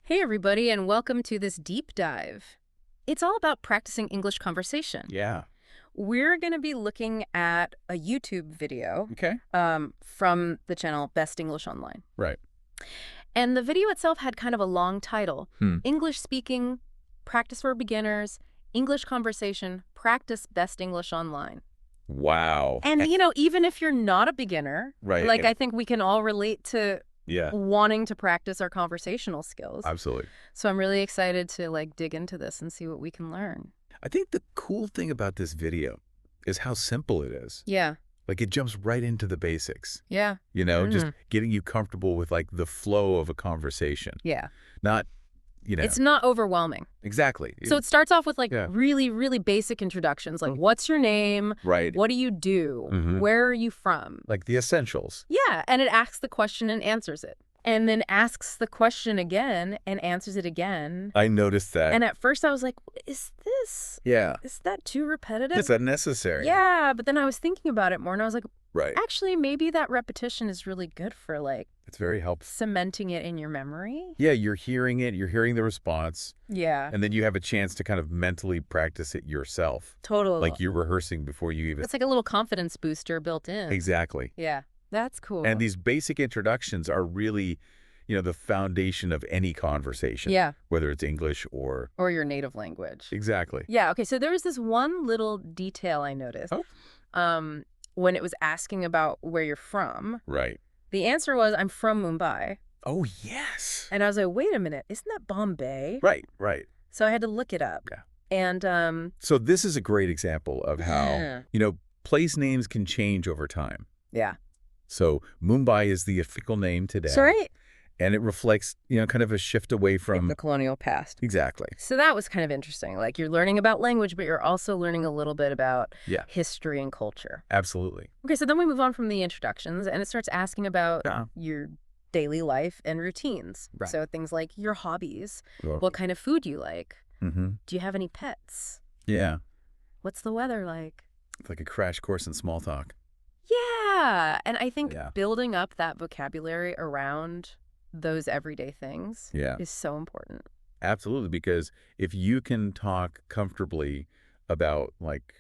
Hey, everybody, and welcome to this deep dive. It's all about practicing English conversation. Yeah. We're going to be looking at a YouTube video Okay. from the channel Best English Online. Right. And the video itself had kind of a long title. Hmm. English Speaking, Practice for Beginners, English Conversation, Practice Best English Online. Wow. And, even if you're not a beginner, Right. I think we can all relate to Yeah. wanting to practice our conversational skills. Absolutely. So I'm really excited to dig into this and see what we can learn. I think the cool thing about this video is how simple it is. Yeah. Like it jumps right into the basics. Yeah. Just getting you comfortable with like the flow of a conversation. Yeah. Not, It's not overwhelming. Exactly. So it starts off with Yeah. really, really basic introductions. Like, what's your name? Right. What do you do? Mhm. Where are you from? Like the essentials. Yeah. And it asks the question and answers it. And then asks the question again and answers it again. I noticed that. And at first I was like, is that too repetitive? It's unnecessary. Yeah. But then I was thinking about it more and I was like, Right. actually, maybe that repetition is really good for It's very helpful. cementing it in your memory. Yeah, you're hearing it, you're hearing the response, Yeah. and then you have a chance to kind of mentally practice it yourself. Totally. Like you're rehearsing before you even... It's like a little confidence booster built in. Exactly. Yeah. That's cool. And these basic introductions are really, the foundation of any conversation. Yeah. Whether it's English or... Or your native language. Exactly. Yeah. Okay. So there was this one little detail I noticed. When it was asking about where you're from. Right. The answer was, I'm from Mumbai. Oh, yes. And I was like, wait a minute. Isn't that Bombay? Right, right. So I had to look it up. Yeah. And So this is a great example of how, Yeah. Place names can change over time. yeah. So Mumbai is the official name today. So right. And it reflects, kind of a shift away from... The colonial past. Exactly. So that was kind of interesting. Like you're learning about language, but you're also learning a little bit about Yeah. history and culture. Absolutely. Okay, so then we move on from the introductions and it starts asking about Yeah. your daily life and routines. Right. So things like your hobbies, Well, what kind of food you like, mm-hmm. do you have any pets, Yeah. what's the weather like? It's like a crash course in small talk. Yeah, and I think Yeah. building up that vocabulary around those everyday things Yeah. is so important. Absolutely, because if you can talk comfortably about like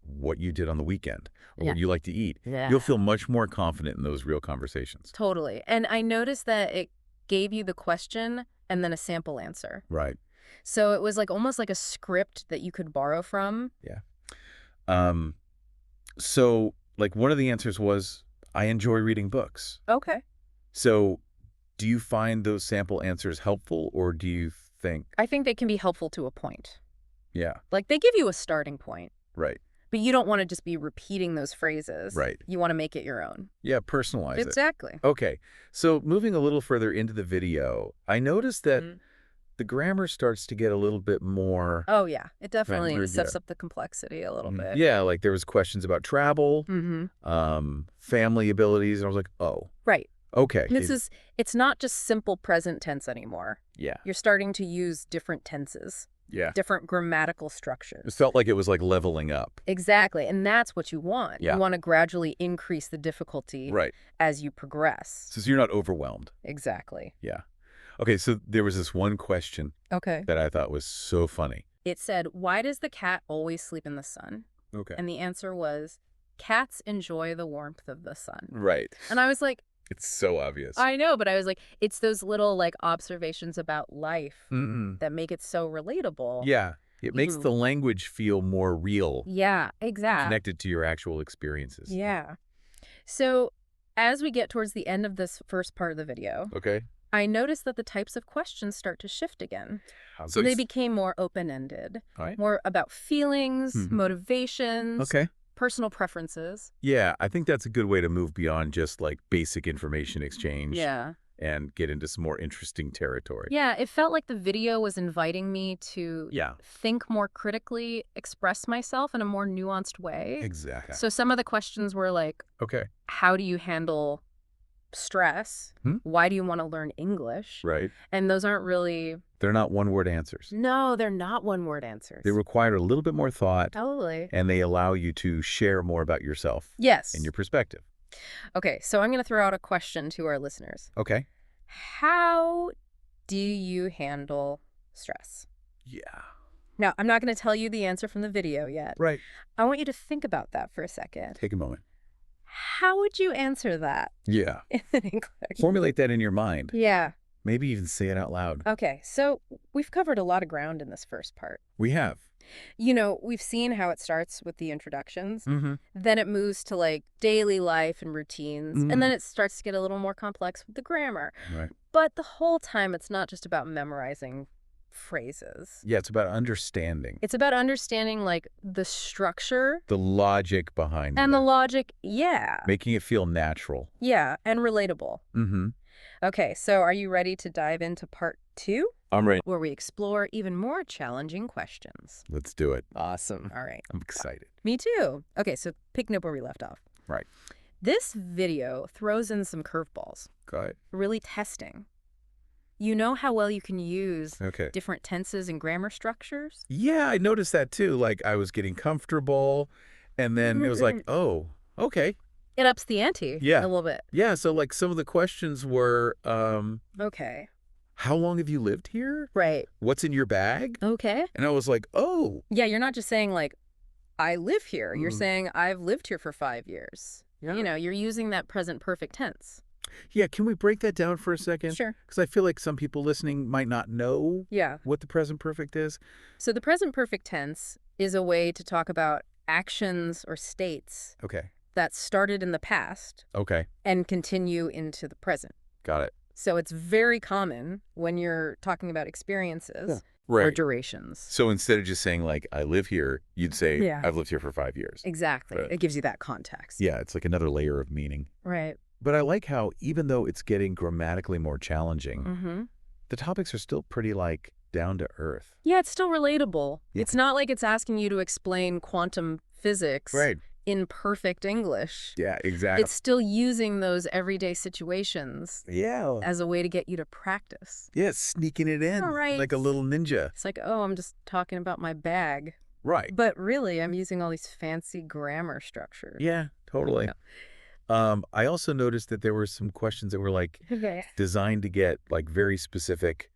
what you did on the weekend or Yeah. what you like to eat, Yeah. you'll feel much more confident in those real conversations. Totally. And I noticed that it gave you the question and then a sample answer. Right. So it was like almost like a script that you could borrow from. So like one of the answers was, I enjoy reading books. Okay. So do you find those sample answers helpful, or do you think, I think they can be helpful to a point. yeah, Like they give you a starting point, right, but you don't want to just be repeating those phrases. right. You want to make it your own. Yeah, personalize it. Exactly. Okay, so moving a little further into the video, I noticed that Mhm. the grammar starts to get a little bit more... Oh, yeah. It definitely Right, steps yeah. up the complexity a little bit. Yeah, like there was questions about travel, Mm-hmm. family abilities, and I was like, oh, Right. okay. It's not just simple present tense anymore. Yeah, You're starting to use different tenses, yeah. different grammatical It structures. felt like it was like leveling up. Exactly. And that's what you want. Yeah. You want to gradually increase the difficulty Right. as you progress. So you're not overwhelmed. Exactly. Yeah. Okay, so there was this one question Okay. that I thought was so funny. It said, why does the cat always sleep in the sun? Okay. And the answer was, cats enjoy the warmth of the sun. Right. And I was like, It's so obvious. I know, but I was like, it's those little observations about life Mm-mm. that make it so relatable. Yeah. It makes Mhm. the language feel more real, Yeah, exactly. connected to your actual experiences. Yeah. So as we get towards the end of this first part of the video, Okay. I noticed that the types of questions start to shift again. So They became more open-ended, all right. more about feelings, Mhm. motivations, Okay. personal preferences. Yeah, I think that's a good way to move beyond just like basic information exchange Yeah. and get into some more interesting territory. Yeah, it felt like the video was inviting me to Yeah, think more critically, express myself in a more nuanced way. exactly. So some of the questions were like, Okay. how do you handle stress? Hmm? Why do you want to learn English? Right. And those aren't really, They're not one-word answers. no, they're not one-word answers. They require a little bit more thought, Totally. and they allow you to share more about yourself Yes. and your perspective. Okay, so I'm going to throw out a question to our listeners. Okay. How Do you handle stress? Yeah. Now, I'm not going to tell you the answer from the video yet. Right. I want you to think about that for a second. Take a moment. How would you answer that Yeah. in English? Formulate that in your mind. Yeah. Maybe even say it out loud. Okay, so we've covered a lot of ground in this first part. We have. You know, we've seen how it starts with the introductions. Mm-hmm. Then it moves to like daily life and routines. And then it starts to get a little more complex with the grammar. Right. But the whole time, it's not just about memorizing phrases. Yeah, it's about understanding. It's about understanding like the structure The logic behind and it. the logic. Yeah. Making it feel natural. Yeah. And relatable. Mm-hmm. Okay, so are you ready to dive into part 2? I'm ready. Where we explore even more challenging questions. Let's do it. Awesome. All right. I'm excited. Me too. Okay, so picking up where we left off. Right. This video throws in some curveballs, Go ahead. really testing. You know how well you can use Okay. different tenses and grammar structures? Yeah, I noticed that too. Like I was getting comfortable and then it was like, oh, okay. It ups the ante Yeah. a little bit. Yeah, so like some of the questions were, Okay. how long have you lived here? Right. What's in your bag? Okay. And I was like, oh. Yeah, you're not just saying like, I live here. You're Mm. saying I've lived here for 5 years. Yeah. You know, you're using that present perfect tense. Yeah, can we break that down for a second? Sure. Because I feel like some people listening might not know Yeah. what the present perfect is. So the present perfect tense is a way to talk about actions or states Okay. that started in the past Okay. and continue into the present. Got it. So it's very common when you're talking about experiences or Right. durations. So instead of just saying like, I live here, you'd say, Yeah. I've lived here for 5 years. Exactly. Right. It gives you that context. Yeah, it's like another layer of meaning. Right. But I like how even though it's getting grammatically more challenging, Mm-hmm. the topics are still pretty like down to earth. Yeah, it's still relatable. Yeah. It's not like it's asking you to explain quantum physics in perfect English. Yeah, exactly. It's still using those everyday situations Yeah. as a way to get you to practice. Yeah, sneaking it in All right. like a little ninja. It's like, oh, I'm just talking about my bag. Right. But really, I'm using all these fancy grammar structures. Yeah, totally. Yeah. I also noticed that there were some questions that were like Okay. designed to get like very specific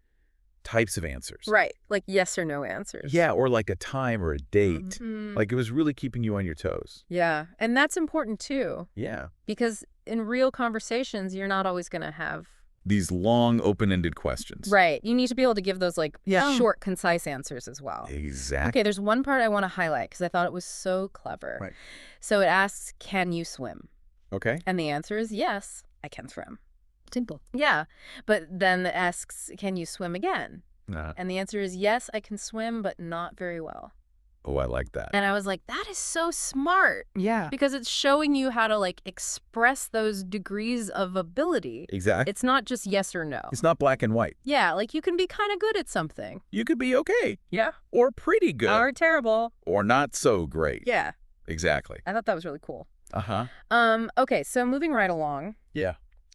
types of answers. Right. Like yes or no answers. Yeah, or like a time or a date. Mhm. Like it was really keeping you on your toes. Yeah. And that's important too, Yeah. because in real conversations, you're not always going to have. These long, open-ended questions. Right. You need to be able to give those like Yeah. short, concise answers as well. Exactly. Okay, there's one part I want to highlight because I thought it was so clever. Right. So it asks, can you swim? Okay. And the answer is yes, I can swim. Simple. Yeah. But then it asks, can you swim again? And the answer is yes, I can swim, but not very well. Oh, I like that. And I was like, that is so smart Yeah. because it's showing you how to like express those degrees of ability. Exactly. It's not just yes or no. It's not black and white. Yeah, like you can be kind of good at something. You could be okay. Yeah. Or pretty good. Or terrible. Or not so great. Yeah. Exactly. I thought that was really cool. Uh-huh. Okay, so moving right along. Yeah.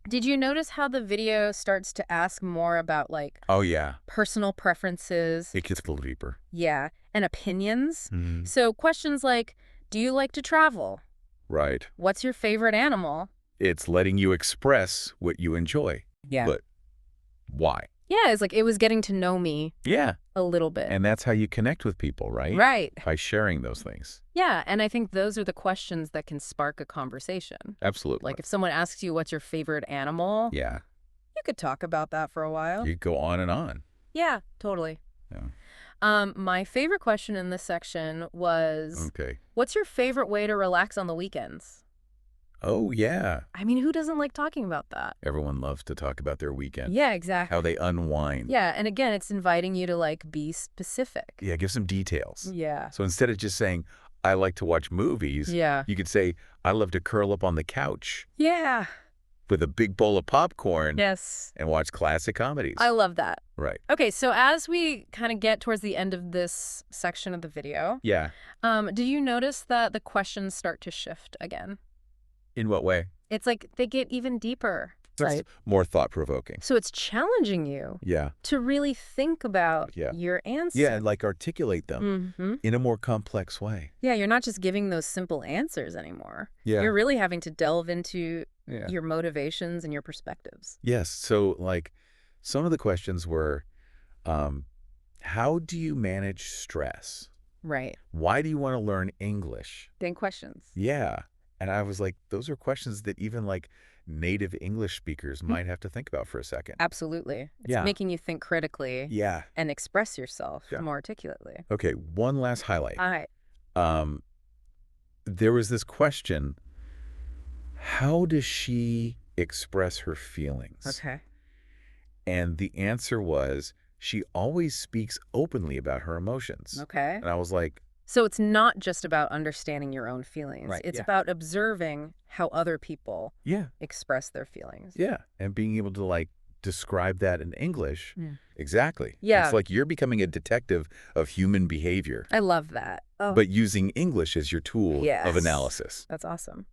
Did you notice how the video starts to ask more about like Oh, yeah. personal preferences? It gets a little deeper. Yeah, and opinions. Mm-hmm. So questions like, do you like to travel? Right. What's your favorite animal? It's letting you express what you enjoy. Yeah. But why? Yeah, it's like it was getting to know me Yeah. a little bit. And that's how you connect with people, right? Right. By sharing those things. Yeah, and I think those are the questions that can spark a conversation. Absolutely. Like if someone asks you what's your favorite animal, Yeah. you could talk about that for a while. You go on and on. Yeah, totally. Yeah. My favorite question in this section was, Okay. what's your favorite way to relax on the weekends? Oh, yeah. I mean, who doesn't like talking about that? Everyone loves to talk about their weekend. Yeah, exactly. How they unwind. Yeah, and again, it's inviting you to like be specific. Yeah, give some details. Yeah. So instead of just saying, I like to watch movies, Yeah. you could say, I love to curl up on the couch Yeah. with a big bowl of popcorn Yes. and watch classic comedies. I love that. Right. Okay, so as we kind of get towards the end of this section of the video, Yeah. do you notice that the questions start to shift again? In what way? It's like they get even deeper. Right. More thought-provoking. So it's challenging you Yeah. to really think about Yeah. your answer. Yeah, and like articulate them Mm-hmm. in a more complex way. Yeah, you're not just giving those simple answers anymore. Yeah. You're really having to delve into Yeah. your motivations and your perspectives. Yes. So like Some of the questions were, how do you manage stress? Right. Why do you want to learn English? Big questions. Yeah. And I was like, those are questions that even like native English speakers might have to think about for a second. Absolutely. It's Yeah. making you think critically Yeah. and express yourself Yeah. more articulately. Okay, one last highlight. All right. There was this question, how does she express her feelings? Okay. And the answer was, she always speaks openly about her emotions. Okay. And I was like, So it's not just about understanding your own feelings. Right, It's yeah. about observing how other people yeah, express their feelings. yeah. And being able to like describe that in English. Yeah. Exactly. Yeah. It's like you're becoming a detective of human behavior, I love that. Oh, but using English as your tool yes. of analysis. That's awesome.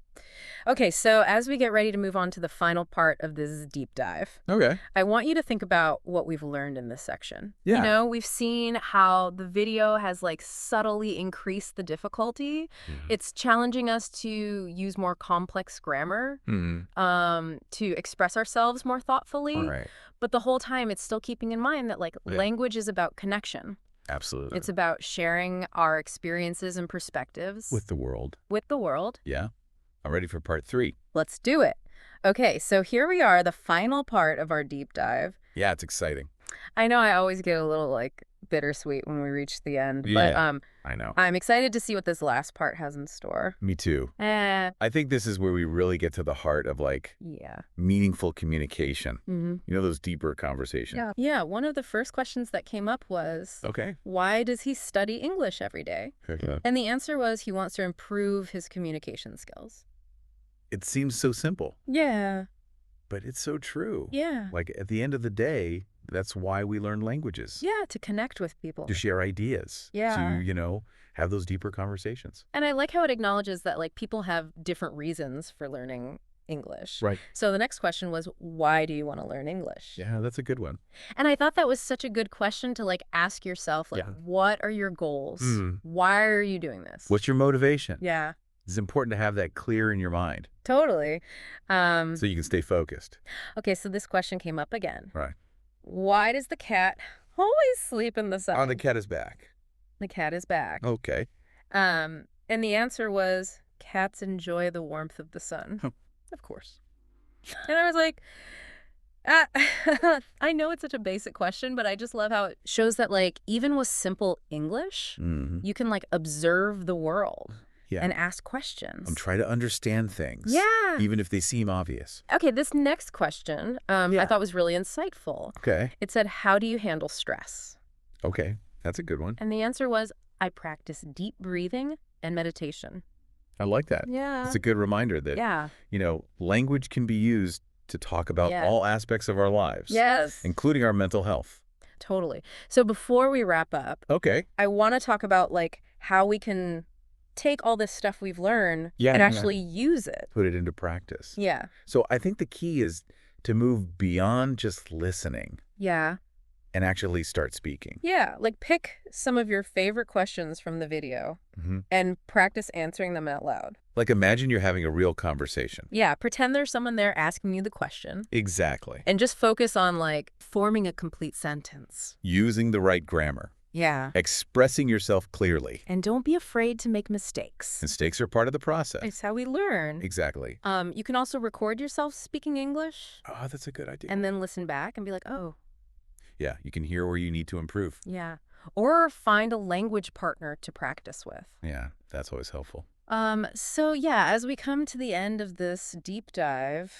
Okay, so as we get ready to move on to the final part of this deep dive, Okay. I want you to think about what we've learned in this section. Yeah. You know, we've seen how the video has like subtly increased the difficulty. It's challenging us to use more complex grammar, to express ourselves more thoughtfully. All right. But the whole time, it's still keeping in mind that like Yeah. language is about connection. Absolutely. It's about sharing our experiences and perspectives With the world. with the world. Yeah. I'm ready for part 3. Let's do it. Okay, so here we are, the final part of our deep dive. Yeah, it's exciting. I know I always get a little like bittersweet when we reach the end, Yeah, but I know. I'm excited to see what this last part has in store. Me too. Eh, I think this is where we really get to the heart of like yeah. meaningful communication. Mm-hmm. You know, those deeper conversations. Yeah. Yeah, one of the first questions that came up was, Okay. why does he study English every day? Okay. And the answer was he wants to improve his communication skills. It seems so simple, Yeah. but it's so true. Yeah. Like at the end of the day, that's why we learn languages. Yeah, to connect with people. To share ideas. Yeah. To, you know, have those deeper conversations. And I like how it acknowledges that like people have different reasons for learning English. Right. So the next question was, why do you want to learn English? Yeah, that's a good one. And I thought that was such a good question to like ask yourself, like, Yeah. what are your goals? Mm. Why are you doing this? What's your motivation? Yeah, It's important to have that clear in your mind totally. so you can stay focused. Okay, so this question came up again. Right. Why does the cat always sleep in the sun? Oh, the cat is back. The cat is back. Okay. And the answer was, cats enjoy the warmth of the sun. Of course. And I was like, I know it's such a basic question, but I just love how it shows that, like, even with simple English, you can, like, observe the world and ask questions. I'm trying to understand things. Yeah. Even if they seem obvious. Okay, this next question I thought was really insightful. Okay. It said, how do you handle stress? Okay. That's a good one. And the answer was, I practice deep breathing and meditation. I like that. Yeah. It's a good reminder that, you know, language can be used to talk about all aspects of our lives. Yes. Including our mental health. Totally. So before we wrap up, Okay. I want to talk about, like, how we can take all this stuff we've learned and actually use it. Put it into practice. Yeah. So I think the key is to move beyond just listening Yeah. and actually start speaking. Yeah. Like, pick some of your favorite questions from the video and practice answering them out loud. Like imagine you're having a real conversation. Yeah. Pretend there's someone there asking you the question. Exactly. And just focus on, like, forming a complete sentence. Using the right grammar. Yeah. Expressing yourself clearly. And don't be afraid to make mistakes. Mistakes are part of the process. It's how we learn. Exactly. You can also record yourself speaking English. Oh, that's a good idea. And then listen back and be like, oh. Yeah, you can hear where you need to improve. Yeah. Or find a language partner to practice with. Yeah, that's always helpful. So yeah, as we come to the end of this deep dive,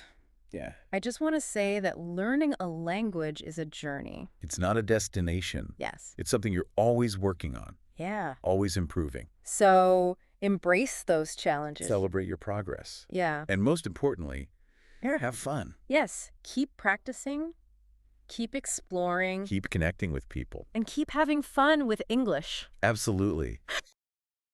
I just want to say that learning a language is a journey. It's not a destination. Yes. It's something you're always working on. Yeah. Always improving. So embrace those challenges. Celebrate your progress. Yeah. And most importantly, have fun. Yes. Keep practicing. Keep exploring. Keep connecting with people. And keep having fun with English. Absolutely.